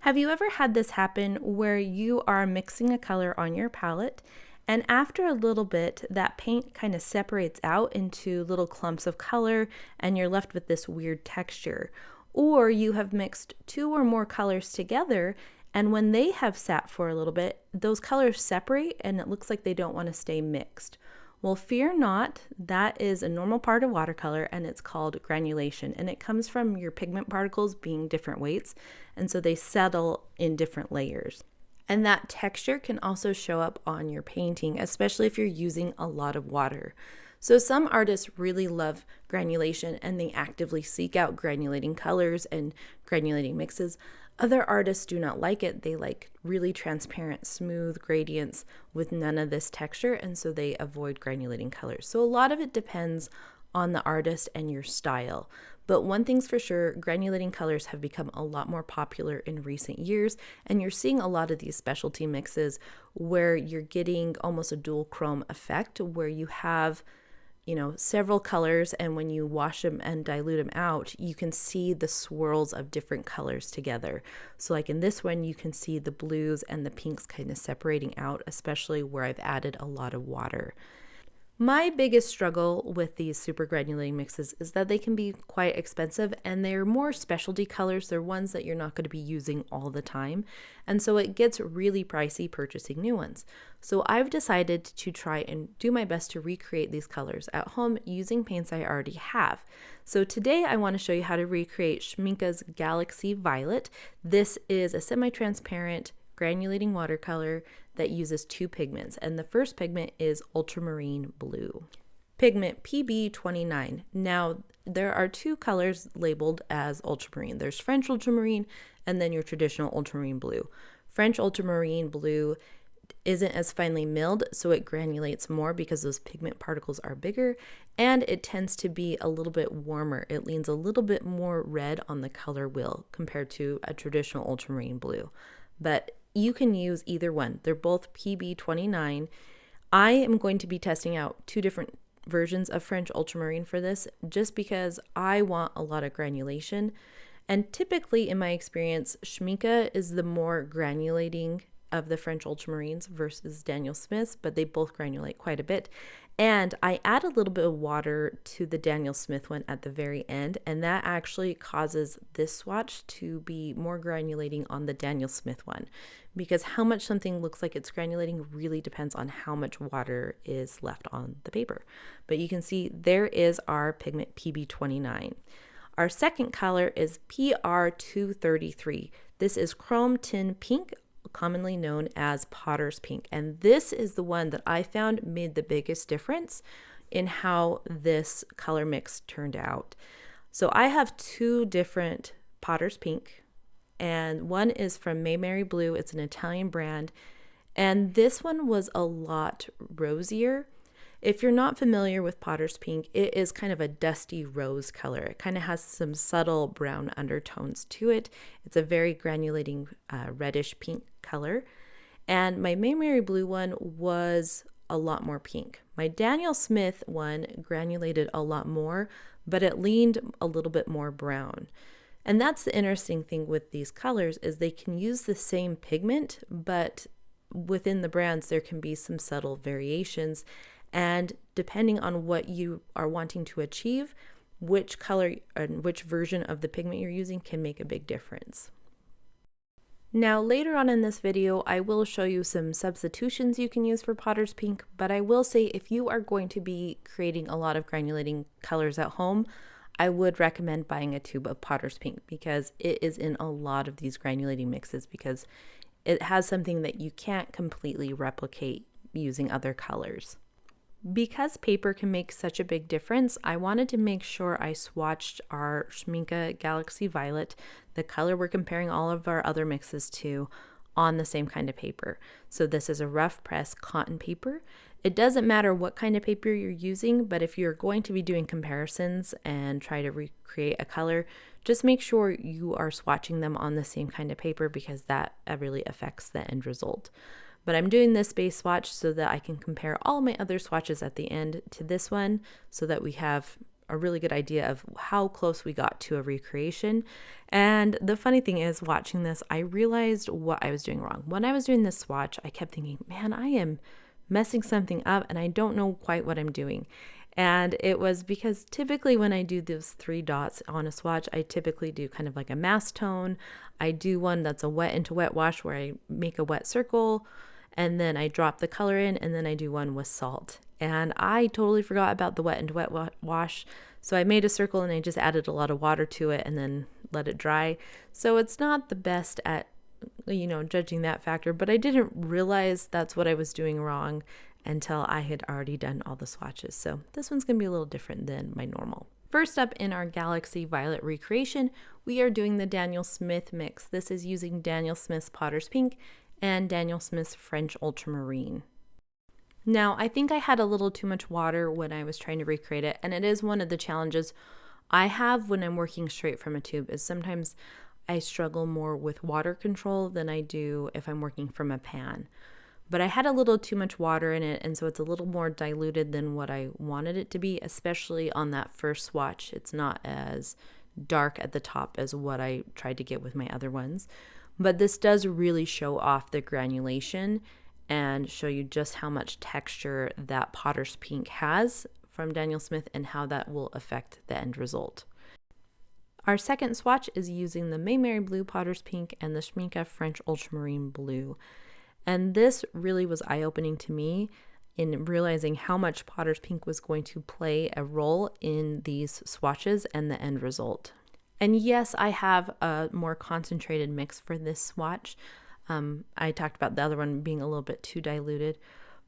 Have you ever had this happen where you are mixing a color on your palette and after a little bit that paint kind of separates out into little clumps of color and you're left with this weird texture? Or you have mixed two or more colors together and when they have sat for a little bit, those colors separate and it looks like they don't want to stay mixed. Well, fear not, that is a normal part of watercolor and it's called granulation, and it comes from your pigment particles being different weights, and so they settle in different layers. And that texture can also show up on your painting, especially if you're using a lot of water. So some artists really love granulation and they actively seek out granulating colors and granulating mixes. Other artists do not like it. They like really transparent, smooth gradients with none of this texture, and so they avoid granulating colors. So a lot of it depends on the artist and your style. But one thing's for sure, granulating colors have become a lot more popular in recent years, and you're seeing a lot of these specialty mixes where you're getting almost a dual chrome effect, where you have several colors, and when you wash them and dilute them out, you can see the swirls of different colors together. So like in this one, you can see the blues and the pinks kind of separating out, especially where I've added a lot of water. My biggest struggle with these super granulating mixes is that they can be quite expensive and they're more specialty colors. They're ones that you're not going to be using all the time. And so it gets really pricey purchasing new ones. So I've decided to try and do my best to recreate these colors at home using paints I already have. So today I want to show you how to recreate Schmincke's Galaxy Violet. This is a semi-transparent granulating watercolor that uses two pigments, and the first pigment is ultramarine blue. Pigment PB29. Now there are two colors labeled as ultramarine. There's French ultramarine and then your traditional ultramarine blue. French ultramarine blue isn't as finely milled, so it granulates more because those pigment particles are bigger, and it tends to be a little bit warmer. It leans a little bit more red on the color wheel compared to a traditional ultramarine blue. But you can use either one. They're both PB29. I am going to be testing out two different versions of French ultramarine for this just because I want a lot of granulation. And typically in my experience, Schmincke is the more granulating of the French ultramarines versus Daniel Smith's, but they both granulate quite a bit. And I add a little bit of water to the Daniel Smith one at the very end, and that actually causes this swatch to be more granulating on the Daniel Smith one, because how much something looks like it's granulating really depends on how much water is left on the paper. But you can see there is our pigment PB29. Our second color is PR233. This is Chrome Tin Pink, commonly known as Potter's Pink, and this is the one that I found made the biggest difference in how this color mix turned out. So I have two different Potter's Pink, and one is from Maimeri Blue. It's an Italian brand, and this one was a lot rosier. If you're not familiar with Potter's Pink, it is kind of a dusty rose color. It kind of has some subtle brown undertones to it. It's a very granulating reddish pink color. And my Maimeri Blue one was a lot more pink. My Daniel Smith one granulated a lot more, but it leaned a little bit more brown. And that's the interesting thing with these colors is they can use the same pigment, but within the brands there can be some subtle variations. And depending on what you are wanting to achieve, which color and which version of the pigment you're using can make a big difference. Now later on in this video, I will show you some substitutions you can use for Potter's Pink, but I will say if you are going to be creating a lot of granulating colors at home, I would recommend buying a tube of Potter's Pink because it is in a lot of these granulating mixes because it has something that you can't completely replicate using other colors. Because paper can make such a big difference, I wanted to make sure I swatched our Schmincke Galaxy Violet, the color we're comparing all of our other mixes to, on the same kind of paper. So this is a rough press cotton paper. It doesn't matter what kind of paper you're using, but if you're going to be doing comparisons and try to recreate a color, just make sure you are swatching them on the same kind of paper because that really affects the end result. But I'm doing this base swatch so that I can compare all my other swatches at the end to this one so that we have a really good idea of how close we got to a recreation. And the funny thing is, watching this, I realized what I was doing wrong. When I was doing this swatch, I kept thinking, man, I am messing something up and I don't know quite what I'm doing. And it was because typically when I do those 3 dots on a swatch, I typically do kind of like a mass tone. I do one that's a wet into wet wash where I make a wet circle and then I drop the color in, and then I do one with salt. And I totally forgot about the wet into wet wash. So I made a circle and I just added a lot of water to it and then let it dry. So it's not the best at, judging that factor, but I didn't realize that's what I was doing wrong until I had already done all the swatches. So this one's going to be a little different than my normal. First up in our Galaxy Violet recreation, we are doing the Daniel Smith mix. This is using Daniel Smith's Potter's Pink and Daniel Smith's French Ultramarine. Now, I think I had a little too much water when I was trying to recreate it, and it is one of the challenges I have when I'm working straight from a tube, is sometimes I struggle more with water control than I do if I'm working from a pan. But I had a little too much water in it, and so it's a little more diluted than what I wanted it to be, especially on that first swatch. It's not as dark at the top as what I tried to get with my other ones. But this does really show off the granulation and show you just how much texture that Potter's Pink has from Daniel Smith and how that will affect the end result. Our second swatch is using the Maimeri Blue Potter's Pink and the Schmincke French Ultramarine Blue. And this really was eye-opening to me in realizing how much Potter's Pink was going to play a role in these swatches and the end result. And yes, I have a more concentrated mix for this swatch. I talked about the other one being a little bit too diluted.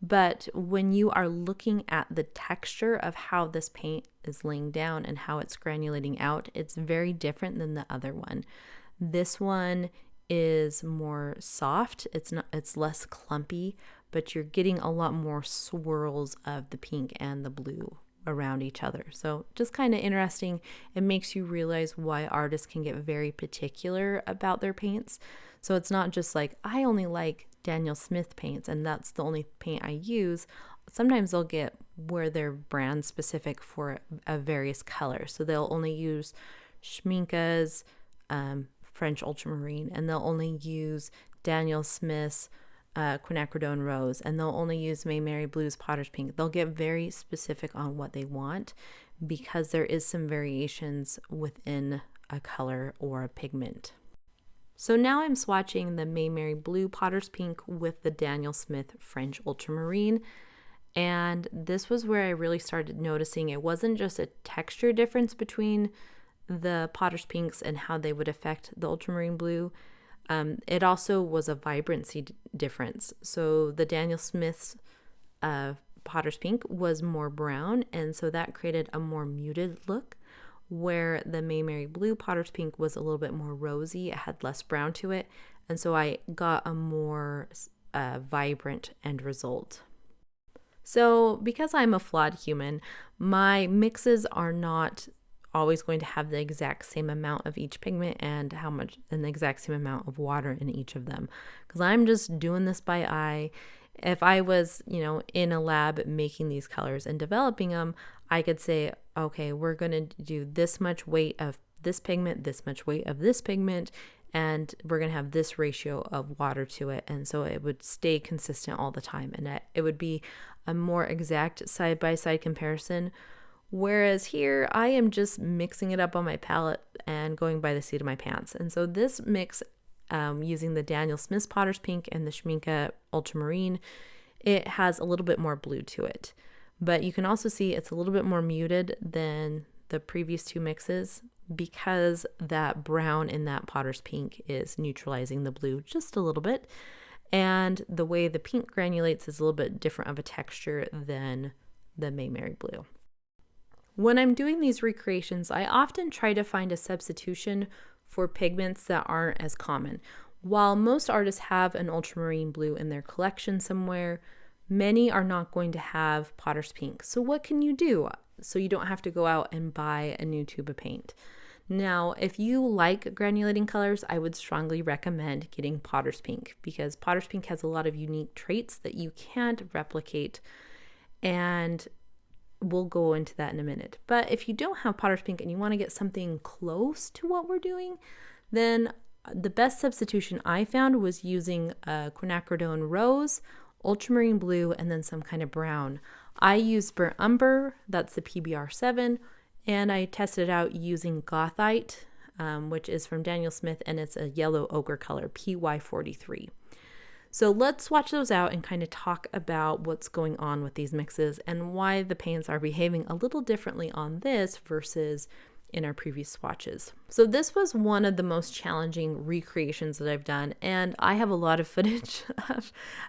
But when you are looking at the texture of how this paint is laying down and how it's granulating out, it's very different than the other one. This one is more soft. It's less clumpy, but you're getting a lot more swirls of the pink and the blue around each other. So just kind of interesting. It makes you realize why artists can get very particular about their paints. So it's not just like, I only like Daniel Smith paints and that's the only paint I use. Sometimes they'll get where they're brand specific for a various colors. So they'll only use Schmincke's French Ultramarine, and they'll only use Daniel Smith's quinacridone rose, and they'll only use Maimeri Blue's Potter's Pink. They'll get very specific on what they want because there is some variations within a color or a pigment. So now I'm swatching the Maimeri Blue Potter's Pink with the Daniel Smith French Ultramarine, and this was where I really started noticing it wasn't just a texture difference between the Potter's Pinks and how they would affect the Ultramarine Blue. It also was a vibrancy difference. So the Daniel Smith's Potter's Pink was more brown, and so that created a more muted look, where the Maimeri Blue Potter's Pink was a little bit more rosy. It had less brown to it, and so I got a more vibrant end result. So because I'm a flawed human, my mixes are not always going to have the exact same amount of each pigment and the exact same amount of water in each of them, because I'm just doing this by eye. If I was, in a lab making these colors and developing them, I could say, okay, we're going to do this much weight of this pigment, this much weight of this pigment, and we're going to have this ratio of water to it. And so it would stay consistent all the time, and it would be a more exact side-by-side comparison. Whereas here, I am just mixing it up on my palette and going by the seat of my pants. And so this mix, using the Daniel Smith's Potter's Pink and the Schmincke Ultramarine, it has a little bit more blue to it. But you can also see it's a little bit more muted than the previous two mixes because that brown in that Potter's Pink is neutralizing the blue just a little bit. And the way the pink granulates is a little bit different of a texture than the Maimeri Blue. When I'm doing these recreations, I often try to find a substitution for pigments that aren't as common. While most artists have an ultramarine blue in their collection somewhere, many are not going to have Potter's Pink. So what can you do so you don't have to go out and buy a new tube of paint? Now, if you like granulating colors, I would strongly recommend getting Potter's Pink because Potter's Pink has a lot of unique traits that you can't replicate, and we'll go into that in a minute. But if you don't have potter's pink and you want to get something close to what we're doing, then the best substitution I found was using quinacridone rose, ultramarine blue, and then some kind of brown. I used burnt umber, that's the PBR7, and I tested it out using Geothite, which is from Daniel Smith, and it's a yellow ochre color, PY43. So let's swatch those out and kind of talk about what's going on with these mixes and why the paints are behaving a little differently on this versus in our previous swatches. So this was one of the most challenging recreations that I've done, and I have a lot of footage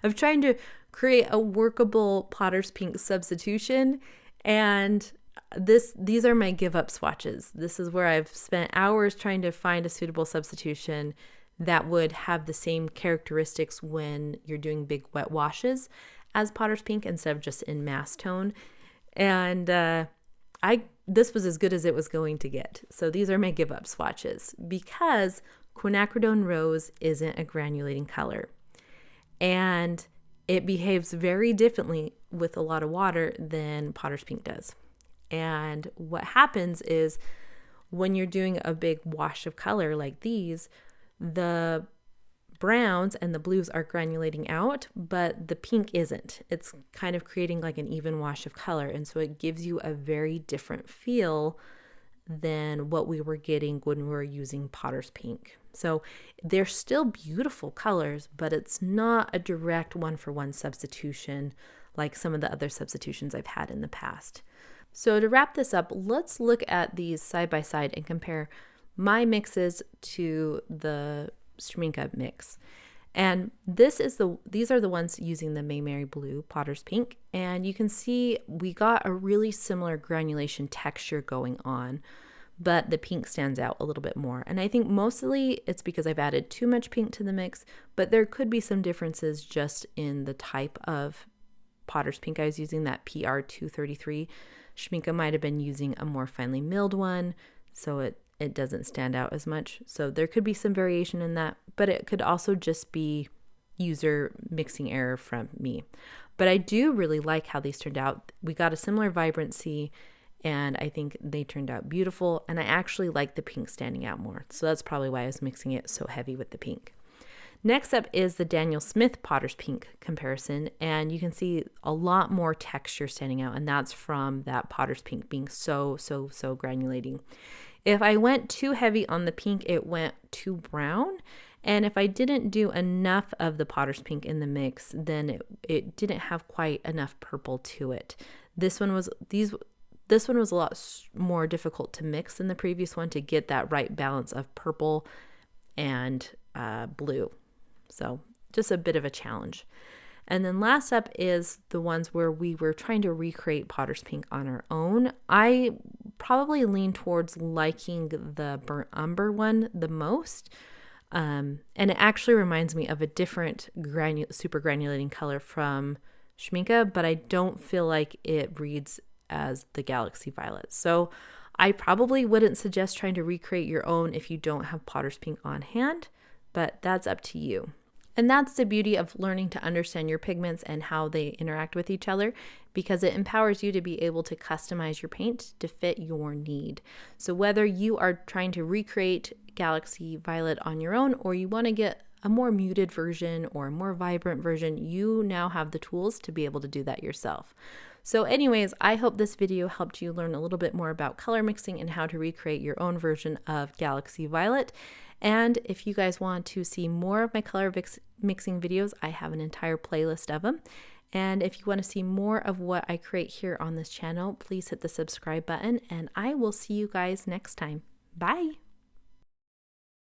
of trying to create a workable potter's pink substitution, and these are my give up swatches. This is where I've spent hours trying to find a suitable substitution that would have the same characteristics when you're doing big wet washes as potter's pink instead of just in mass tone. And this was as good as it was going to get. So these are my give up swatches because quinacridone rose isn't a granulating color, and it behaves very differently with a lot of water than potter's pink does. And what happens is when you're doing a big wash of color like these, the browns and the blues are granulating out, but the pink isn't. It's kind of creating like an even wash of color. And so it gives you a very different feel than what we were getting when we were using potter's pink. So they're still beautiful colors, but it's not a direct one-for-one substitution like some of the other substitutions I've had in the past. So to wrap this up, let's look at these side by side and compare my mixes to the Schmincke mix. And these are the ones using the Maimeri blue potter's pink, and you can see we got a really similar granulation texture going on, but the pink stands out a little bit more. And I think mostly it's because I've added too much pink to the mix, but there could be some differences just in the type of potter's pink I was using, that PR233. Schmincke might have been using a more finely milled one, so it doesn't stand out as much. So there could be some variation in that, but it could also just be user mixing error from me. But I do really like how these turned out. We got a similar vibrancy, and I think they turned out beautiful, and I actually like the pink standing out more. So that's probably why I was mixing it so heavy with the pink. Next up is the Daniel Smith potter's pink comparison, and you can see a lot more texture standing out, and that's from that potter's pink being so granulating. If I went too heavy on the pink, it went too brown, and if I didn't do enough of the potter's pink in the mix, then it didn't have quite enough purple to it. This one was a lot more difficult to mix than the previous one to get that right balance of purple and blue. So just a bit of a challenge. And then last up is the ones where we were trying to recreate potter's pink on our own. I probably lean towards liking the burnt umber one the most. And it actually reminds me of a different super granulating color from Schmincke, but I don't feel like it reads as the Galaxy Violet. So I probably wouldn't suggest trying to recreate your own if you don't have potter's pink on hand, but that's up to you. And that's the beauty of learning to understand your pigments and how they interact with each other, because it empowers you to be able to customize your paint to fit your need. So whether you are trying to recreate Galaxy Violet on your own, or you want to get a more muted version or a more vibrant version, you now have the tools to be able to do that yourself. So anyways, I hope this video helped you learn a little bit more about color mixing and how to recreate your own version of Galaxy Violet. And if you guys want to see more of my color mixing videos, I have an entire playlist of them. And if you want to see more of what I create here on this channel, please hit the subscribe button, and I will see you guys next time. Bye!